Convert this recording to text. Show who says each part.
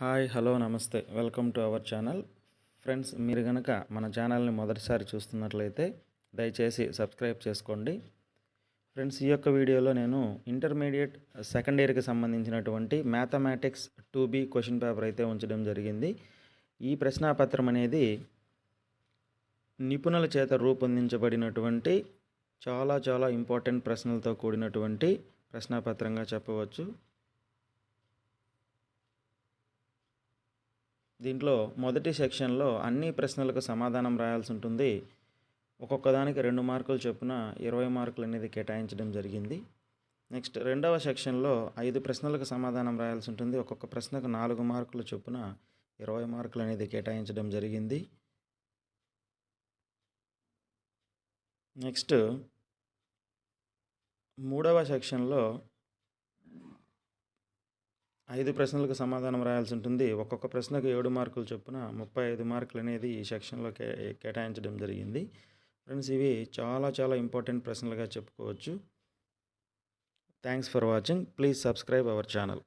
Speaker 1: Hi hello నమస్తే welcome to our channel. Friends, మీరు కనుక మన ఛానల్ని మొదటిసారి చూస్తున్నట్లయితే దయచేసి సబ్స్క్రైబ్ చేసుకోండి. ఫ్రెండ్స్, ఈ యొక్క వీడియోలో నేను ఇంటర్మీడియట్ సెకండ్ ఇయర్కి సంబంధించినటువంటి మ్యాథమెటిక్స్ 2B క్వశ్చన్ పేపర్ అయితే ఉంచడం జరిగింది. ఈ ప్రశ్నాపత్రం అనేది నిపుణుల చేత రూపొందించబడినటువంటి చాలా ఇంపార్టెంట్ ప్రశ్నలతో కూడినటువంటి ప్రశ్నాపత్రంగా చెప్పవచ్చు. దీంట్లో మొదటి సెక్షన్లో అన్ని ప్రశ్నలకు సమాధానం రాయాల్సి ఉంటుంది. ఒక్కొక్క దానికి 2 మార్కులు చొప్పున 20 మార్కులు అనేది కేటాయించడం జరిగింది. నెక్స్ట్ రెండవ సెక్షన్లో 5 ప్రశ్నలకు సమాధానం రాయాల్సి ఉంటుంది. ఒక్కొక్క ప్రశ్నకు 4 మార్కులు చొప్పున 20 మార్కులు అనేది కేటాయించడం జరిగింది. నెక్స్ట్ మూడవ సెక్షన్లో 5 ప్రశ్నలకు సమాధానం రాయాల్సి ఉంటుంది. ఒక్కొక్క ప్రశ్నకు 7 మార్కులు చొప్పున 35 మార్కులు అనేది ఈ సెక్షన్లో కేటాయించడం జరిగింది. ఫ్రెండ్స్, ఇవి చాలా ఇంపార్టెంట్ ప్రశ్నలుగా చెప్పుకోవచ్చు. Thanks for watching. Please subscribe our channel.